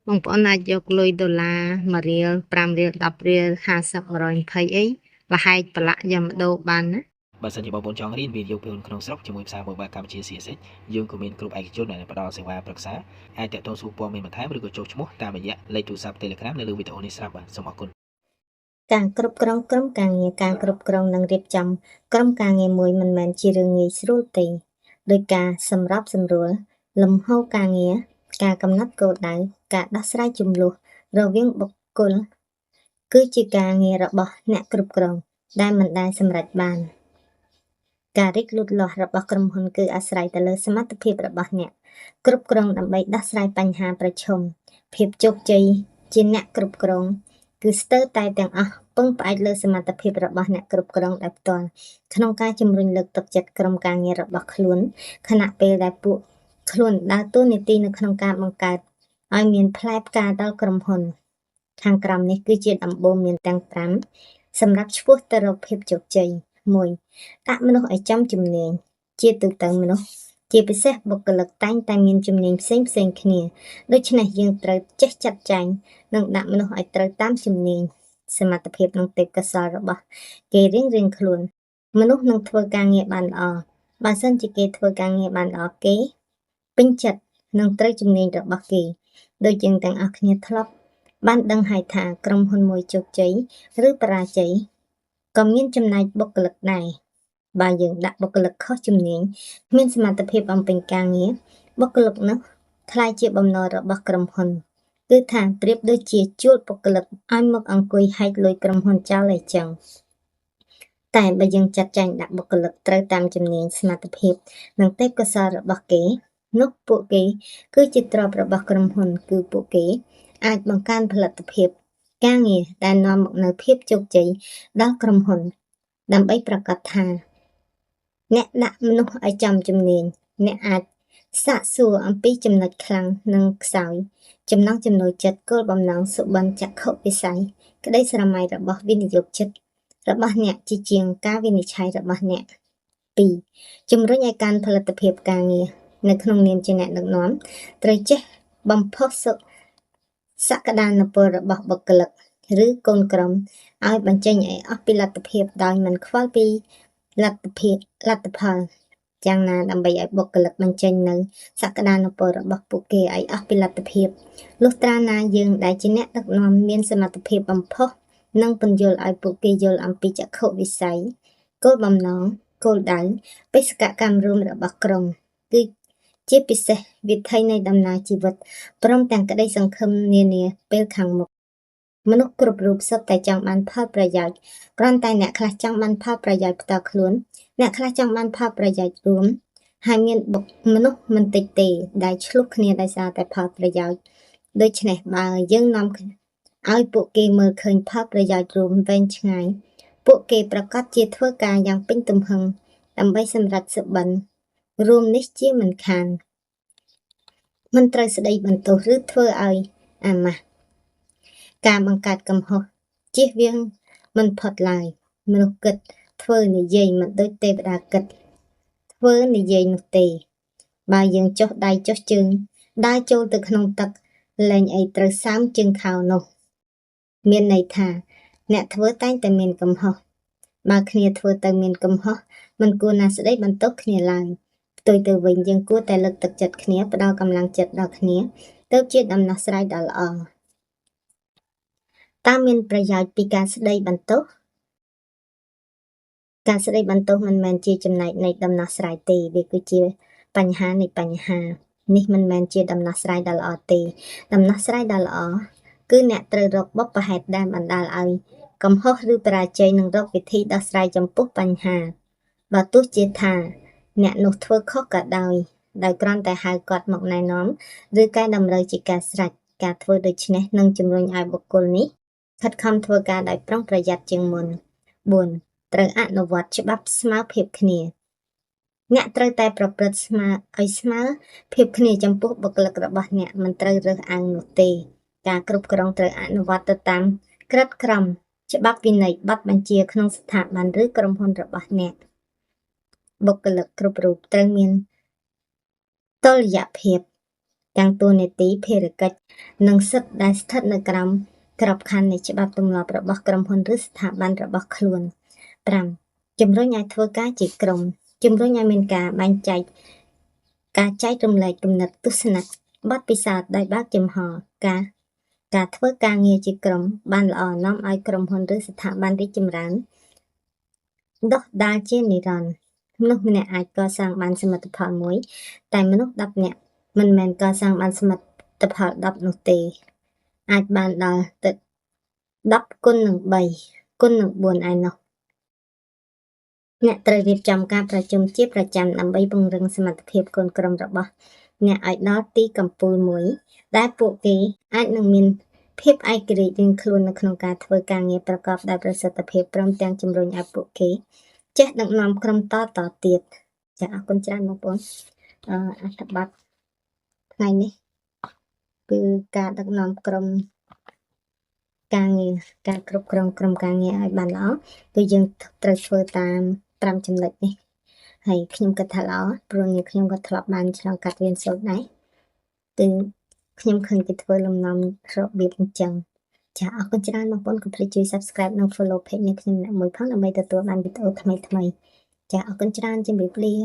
បងប្អូនអាចយកលុយដុល្លារ1រៀល5រៀល10រៀល50 120អីលហែកប្រឡាក់យកមកដូរបានណាបើសិនជាបងប្អូនចង់រៀនវិនិយោគផ្ទាល់ក្នុងស្រុកជាមួយផ្សារ Mobile កម្ពុជា CSX យើងក៏មានក្រុមឯកជនដែលផ្ដល់សេវាប្រឹក្សាអាចតាក់ទងសួរព័ត៌មានបន្ថែមឬក៏ចុះឈ្មោះតាមរយៈលេខទូរស័ព្ទ Telegram នៅលើវីដេអូនេះស្រាប់បាទសូមអរគុណការគ្រប់គ្រងក្រុមការងារការគ្រប់គ្រងនិងរៀបចំក្រុមការងារមួយមិនមែនជារឿងងាយស្រួលទេដោយការសម្របសម្រួលលំហូរការងារការកំណត់គោលដៅការដោះស្រាយជម្លោះរវាងបុគ្គលគឺជាការងាររបស់អ្នកគ្រប់គ្រងដែលមិនដែលសម្រេចបានការរីកលូតលាស់របស់ក្រុមហ៊ុនគឺអាស្រ័យទៅលើសមត្ថភាពរបស់អ្នកគ្រប់គ្រងដើម្បីដោះស្រាយបញ្ហាប្រឈមភាពជោគជ័យជាអ្នកគ្រប់គ្រងគឺស្ទើរតែទាំងអស់ពឹងផ្អែកលើសមត្ថភាពរបស់អ្នកគ្រប់គ្រងដោយផ្ទាល់ក្នុងការជំរុញលើកទឹកចិត្តក្រុមការងាររបស់ខ្លួនខណៈពេលដែលពួកខ្លួនដើរតួនាទីនៅក្នុងការបង្កើតឲ្យមានផ្លែផ្កាដល់ក្រុមហ៊ុនខាងក្រោមនេះគឺជាដំបូន្មានទាំង5សម្រាប់ឆ្ពោះទៅរកភាពជោគជ័យ1ដាក់មនុស្សឲ្យចំជំនាញជាទូទៅមនុស្សជាពិសេសបុគ្គលិកតែងតែមានជំនាញផ្សេងគ្នាដូច្នេះយើងត្រូវចេះចាត់ចែងនិងដាក់មនុស្សឲ្យត្រូវតាមជំនាញសមត្ថភាពនិងទេពកោសល្យរបស់គេរៀងខ្លួនមនុស្សនឹងធ្វើការងារបានល្អបើសិនជាគេធ្វើការងារបានល្អគេពេញចិត្តនឹងត្រូវជំនាញរបស់គេដូចយើងទាំងអស់គ្នាធ្លាប់បានដឹងហើយថាក្រុមហ៊ុនមួយជោគជ័យឬបរាជ័យក៏មានចំណែកបុគ្គលិកដែរបើយើងដាក់បុគ្គលិកខុសជំនាញគ្មានសមត្ថភាពបំពេញការងារបុគ្គលិកនោះខ្លាចជាបំណុលរបស់ក្រុមហ៊ុនគឺថាប្រៀបដូចជាជួលបុគ្គលិកឲ្យមកអង្គុយហែកលុយក្រុមហ៊ុនចោលអីចឹងតែបើយើងចាត់ចែងដាក់បុគ្គលិកត្រូវតាមជំនាញសមត្ថភាពនិងទេពកោសល្យរបស់គេនោះពួកគេគឺជាទ្រព្យរបស់ក្រុមហ៊ុនគឺពួកគេអាចបង្កើនផលិតភាពការងារដែលនាំមកនូវភាពជោគជ័យដល់ក្រុមហ៊ុនដើម្បីប្រាកដថាអ្នកដាក់មនុស្សឲ្យចំជំនាញអ្នកអាចសាកសួរអំពីចំណុចខ្លាំងនិងខ្សោយចំណង់ចំណូលចិត្តគោលបំណងសុបិនចក្ខុវិស័យក្តីស្រមៃរបស់វិនិយោគចិត្តរបស់អ្នកជាជាងការវិនិច្ឆ័យរបស់អ្នក2ជំរុញឲ្យកាន់ផលិតភាពការងារនៅក្នុងនាមជាអ្នកដឹកនាំត្រូវចេះបំផុសសក្តានុពលរបស់បុគ្គលិកឬកូនក្រុមឲ្យបញ្ចេញឲ្យអស់ពីលទ្ធភាពដោយមិនខ្វល់ពីលទ្ធផលយ៉ាងណាដើម្បីឲ្យបុគ្គលិកបញ្ចេញនៅសក្តានុពលរបស់ពួកគេឲ្យអស់ពីលទ្ធភាពលុះត្រាណាយើងដែលជាអ្នកដឹកនាំមានសមត្ថភាពបំផុសនិងពន្យល់ឲ្យពួកគេយល់អំពីចក្ខុវិស័យគោលបំណងគោលដៅបេសកកម្មរួមរបស់ក្រុមគឺជាពិសេសវិថីនៃដំណើរជីវិតព្រមទាំងក្តីសង្ឃឹមនានាពេលខាងមុខមនុស្សគ្រប់រូបសុទ្ធតែចង់បានផលប្រយោជន៍គ្រាន់តែអ្នកខ្លះចង់បានផលប្រយោជន៍ផ្ទាល់ខ្លួនអ្នកខ្លះចង់បានផលប្រយោជន៍រួមហើយមានមនុស្សមិនតិចទេដែលឆ្លោះគ្នាដោយសារតែផលប្រយោជន៍ដូច្នេះបើយើងនាំឲ្យពួកគេមើលឃើញផលប្រយោជន៍រួមវែងឆ្ងាយពួកគេប្រកាសជាធ្វើការយ៉ាងពេញទំហឹងដើម្បីសម្រេចសុបិនរួមនេះជាមិនខានមិនត្រូវស្ដីបន្ទោសឬធ្វើឲ្យអាម៉ាស់ការបង្កើតកំហុសជៀសវាងមិនផុតឡើយមនុស្សគិតធ្វើនិយាយមិនដូចទេវតាគិតធ្វើនិយាយនោះទេបើយើងចុះដៃចុះជើងដើរចូលទៅក្នុងទឹកលែងអីត្រូវសើមជើងខោនោះមានន័យថាអ្នកធ្វើតែងតែមានកំហុសបើគ្នាធ្វើទៅមានកំហុសមិនគួរណាស្ដីបន្ទោសគ្នាឡើយផ្ទុយទៅវិញយើងគួរតែលើកទឹកចិត្តគ្នាផ្ដល់កម្លាំងចិត្តដល់គ្នាទើបជាដំណោះស្រាយដ៏ល្អតើមានប្រយោជន៍ពីការស្ដីបន្ទោសការស្ដីបន្ទោសមិនមែនជាចំណែកនៃដំណោះស្រាយទេវាគឺជាបញ្ហានៃបញ្ហានេះមិនមែនជាដំណោះស្រាយដ៏ល្អទេដំណោះស្រាយដ៏ល្អគឺអ្នកត្រូវរកបុព្វហេតុដែលបណ្ដាលឲ្យកំហុសឬបរាជ័យនិងរកវិធីដោះស្រាយចំពោះបញ្ហាបើទោះជាថាអ្នកនោះធ្វើខុសក៏ដោយគ្រាន់តែហៅគាត់មកណែនាំឬកែតម្រូវជាការស្រេចការធ្វើដូច្នេះនឹងជំរុញឲ្យបុគ្គលនេះខិតខំធ្វើការដោយប្រុងប្រយ័ត្នជាងមុន4ត្រូវអនុវត្តច្បាប់ស្មើភាពគ្នាអ្នកត្រូវតែប្រព្រឹត្តស្មើភាពគ្នាចំពោះបុគ្គលិករបស់អ្នកមិនត្រូវរើសអើងនោះទេការគ្រប់គ្រងត្រូវអនុវត្តទៅតាមក្រិតក្រមច្បាប់វិន័យប័ណ្ណបញ្ជាក្នុងស្ថាប័នឬក្រុមហ៊ុនរបស់អ្នកបុគ្គលិកគ្រប់រូបត្រូវមានតុល្យភាព ទាំងតួនាទីភារកិច្ចនិងសិទ្ធិដែលស្ថិតនៅក្រោមក្របខ័ណ្ឌនៃច្បាប់ទម្លាប់របស់ក្រុមហ៊ុនឬស្ថាប័នរបស់ខ្លួន 5. ជំរុញឲ្យធ្វើការជាក្រុមជំរុញឲ្យមានការបែងចែកការចែករំលែកគំនិតទស្សនៈបទពិសោធន៍ដោយបើកចំហការធ្វើការងារជាក្រុមបានល្អនាំឲ្យក្រុមហ៊ុនឬស្ថាប័នរីកចម្រើនដុះដាលជានិរន្តរ៍មនុស្សម្នាក់អាចកសាងបានសមិទ្ធផលមួយតែមនុស្ស10នាក់មិនមែនកសាងបានសមិទ្ធផល10នោះទេអាចបានដល់ទៅ10គុណនឹង3គុណនឹង4ឯណោះអ្នកត្រូវរៀបចំការប្រជុំជាប្រចាំដើម្បីពង្រឹងសមត្ថភាពកូនក្រុមរបស់អ្នកឲ្យដល់ទីកំពូលមួយដែលពួកគេអាចនឹងមានភាពឯករាជ្យរៀងខ្លួននៅក្នុងការធ្វើការងារប្រកបដោយប្រសិទ្ធភាពព្រមទាំងជំរុញឲ្យពួកគេចេះដឹកនាំក្រុមតទៀតចា៎អរគុណច្រើនបងប្អូនអត្ថបទថ្ងៃនេះគឺការដឹកនាំក្រុមការងារការគ្រប់គ្រងក្រុមការងារឲ្យបានល្អគឺយើងត្រូវធ្វើតាម5ចំណុចនេះហើយខ្ញុំគិតថាល្អព្រោះខ្ញុំក៏ធ្លាប់បានឆ្លងកាត់រៀនសូត្រដែរគឺខ្ញុំឃើញគេធ្វើលំនាំរបៀបអញ្ចឹងចាអរគុណច្រើនបងប្អូនកុំភ្លេចជួយ Subscribe និង Follow Page នេះខ្ញុំអ្នកមួយផងដើម្បីទទួលបានវីដេអូថ្មីចាអរគុណច្រើនជម្រាបលា